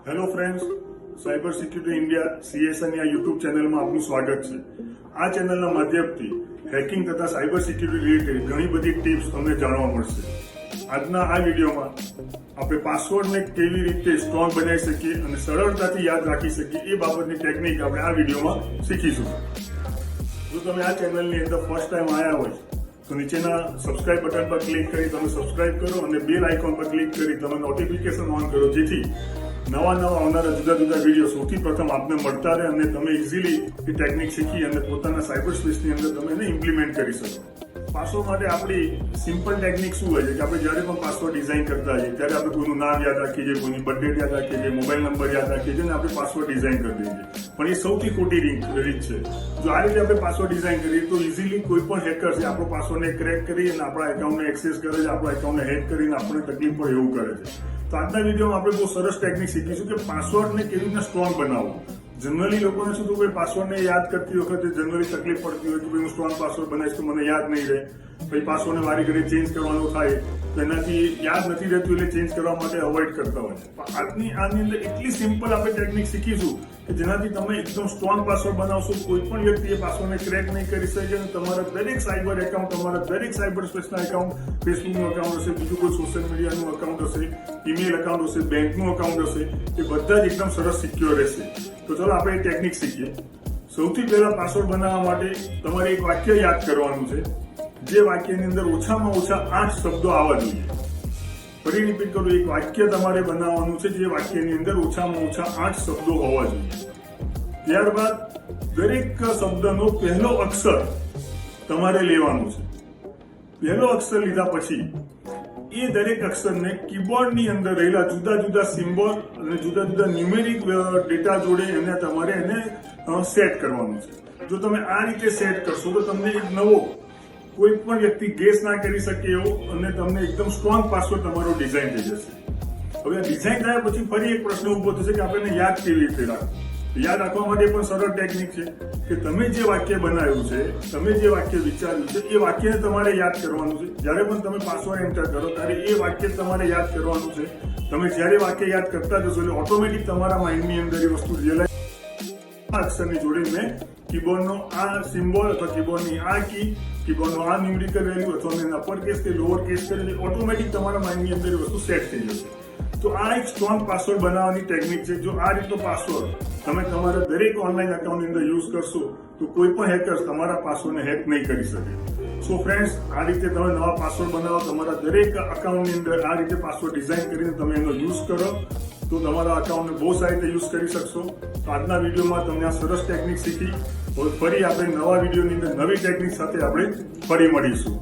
Hello friends, cyber security India CSI આ YouTube ચેનલમાં આપનું સ્વાગત છે. આ ચેનલના માધ્યમથી હેકિંગ તથા સાયબર સિક્યુરિટી રિલેટેડ ઘણી બધી ટિપ્સ તમને જાણવા મળશે. આજના આ વિડીયોમાં આપણે પાસવર્ડને કેવી રીતે સ્ટ્રોંગ બનાવી શકીએ અને સરળતાથી યાદ રાખી શકીએ એ બાબતની ટેકનિક આપણે આ વિડીયોમાં શીખીશું. જો તમે આ ચેનલની અંદર ફર્સ્ટ ટાઈમ આવ્યા હોય તો નીચેના સબસ્ક્રાઇબ બટન પર ક્લિક કરી તમે સબસ્ક્રાઇબ કરો અને બેલ આઇકોન પર ક્લિક કરી તમે નોટિફિકેશન ઓન કરો, જેથી નવા આવનારા જુદા જુદા વિડીયો સૌથી પ્રથમ આપને મળતા રહે અને તમે ઇઝીલી એ ટેકનિક શીખી અને પોતાના સાયબર સ્પેસની અંદર તમે એને ઇમ્પ્લિમેન્ટ કરી શકો. પાસવર્ડ માટે આપણી સિમ્પલ ટેકનિક શું હોય છે કે આપણે જ્યારે પણ પાસવર્ડ ડિઝાઇન કરતા હોઈએ ત્યારે આપણે કોઈનું નામ યાદ રાખીએ છીએ, કોઈની બર્થડેટ યાદ રાખીએ છીએ, મોબાઈલ નંબર યાદ રાખીએ છીએ અને આપણે પાસવર્ડ ડિઝાઇન કરી દઈએ છીએ. પણ એ સૌથી ખોટી રીત છે. જો આ રીતે આપણે પાસવર્ડ ડિઝાઇન કરીએ તો ઇઝીલી કોઈ પણ હેકર છે આપણો પાસવર્ડને ક્રેક કરી અને આપણા એકાઉન્ટને એક્સેસ કરે છે, આપણા એકાઉન્ટને હેક કરીને આપણને તકલીફ પડે એવું કરે છે. તો આજના વિડીયોમાં આપણે બહુ સરસ ટેકનિક શીખીશું કે પાસવર્ડને કેવી રીતના સ્ટ્રોંગ બનાવવો. જનરલી લોકોને શું થયું, પાસવર્ડને યાદ કરતી વખતે જનરલી તકલીફ પડતી હોય કે હું સ્ટ્રોંગ પાસવર્ડ બનાવીશ તો મને યાદ નહીં રહે, પછી પાસવર્ડને વારી ઘડી ચેન્જ કરવાનો થાય તો એનાથી યાદ નથી રહેતું એટલે ચેન્જ કરવા માટે અવોઇડ કરતા હોય છે. પણ આની અંદર એટલી સિમ્પલ આપણે ટેકનિક શીખીશું કે જેનાથી તમે એકદમ સ્ટ્રોંગ પાસવર્ડ બનાવશો, કોઈ પણ વ્યક્તિ એ પાસવર્ડને ક્રેક નહીં કરી શકે અને તમારા દરેક સાયબર એકાઉન્ટ, તમારા દરેક સાયબર સ્પેસના એકાઉન્ટ, ફેસબુકનું એકાઉન્ટ હશે, બીજું કોઈ સોશિયલ મીડિયાનું એકાઉન્ટ હશે, ઈમેલ એકાઉન્ટ હશે, બેંકનું એકાઉન્ટ હશે, એ બધા જ એકદમ સરસ સિક્યોર રહેશે. તો ચાલો આપણે એ ટેકનિક શીખીએ. સૌથી પહેલા પાસવર્ડ બનાવવા માટે તમારે એક વાક્ય યાદ કરવાનું છે, જે વાક્યની અંદર ઓછામાં ઓછા 8 શબ્દો આવવા જોઈએ. ફરી રિપીટ કરું, એક વાક્ય તમારે બનાવવાનું છે જે વાક્યની અંદર ઓછામાં ઓછા 8 શબ્દો હોવા જોઈએ. ત્યારબાદ દરેક શબ્દનો પહેલો અક્ષર તમારે લેવાનો છે. પહેલો અક્ષર લીધા પછી એ દરેક અક્ષરને કીબોર્ડની અંદર રહેલા જુદા જુદા સિમ્બોલ અને જુદા જુદા ન્યુમેરિક ડેટા જોડે તમારે એને સેટ કરવાનું છે. જો તમે આ રીતે સેટ કરશો તો તમને એક નવો, કોઈ પણ વ્યક્તિ ગેસ ના કરી શકે એવો અને તમને એકદમ સ્ટ્રોંગ પાસવર્ડ તમારો ડિઝાઇન થઈ જશે. હવે ડિઝાઇન થયા પછી ફરી એક પ્રશ્ન ઉભો થશે કે આપણે યાદ કેવી રીતે રાખવું. યાદ રાખવા માટે પણ સરળ ટેકનિક છે કે તમે જે વાક્ય બનાવ્યું છે, તમે જે વાક્ય વિચાર્યું છે, એ વાક્યને તમારે યાદ કરવાનું છે. જ્યારે પણ તમે પાસવર્ડ એન્ટર કરો ત્યારે એ વાક્ય તમારે યાદ કરવાનું છે. તમે જ્યારે વાક્ય યાદ કરતા જશો એટલે ઓટોમેટિક તમારા માઇન્ડની અંદર એ વસ્તુ રિયલાઇઝ. આ અક્ષરની જોડે મેં કીબોર્ડનો આ સિમ્બોલ અથવા કીબોર્ડની આ કી, કીબોર્ડનો આ ન્યુમેરિકલ વેલ્યુ અથવા મેં અપર કેસ કે લોઅર કેસ કરીને ઓટોમેટિક તમારા માઇન્ડની અંદર એ વસ્તુ સેટ થઈ જશે. તો આ એક સ્ટ્રોંગ પાસવર્ડ બનાવવાની ટેકનિક છે. જો આ રીતનો પાસવર્ડ તમે તમારા દરેક ઓનલાઈન એકાઉન્ટની અંદર યુઝ કરશો તો કોઈ પણ હેકર્સ તમારા પાસવર્ડને હેક નહીં કરી શકે. સો ફ્રેન્ડ્સ, આ રીતે તમે નવા પાસવર્ડ બનાવો, તમારા દરેક અકાઉન્ટની અંદર આ રીતે પાસવર્ડ ડિઝાઇન કરીને તમે એનો યુઝ કરો તો તમારા અકાઉન્ટને બહુ સારી રીતે યુઝ કરી શકશો. તો આજના વિડીયોમાં તમને આ સરસ ટેકનિક શીખી. ફરી આપણે નવા વિડીયોની અંદર નવી ટેકનિક સાથે આપણે ફરી મળીશું.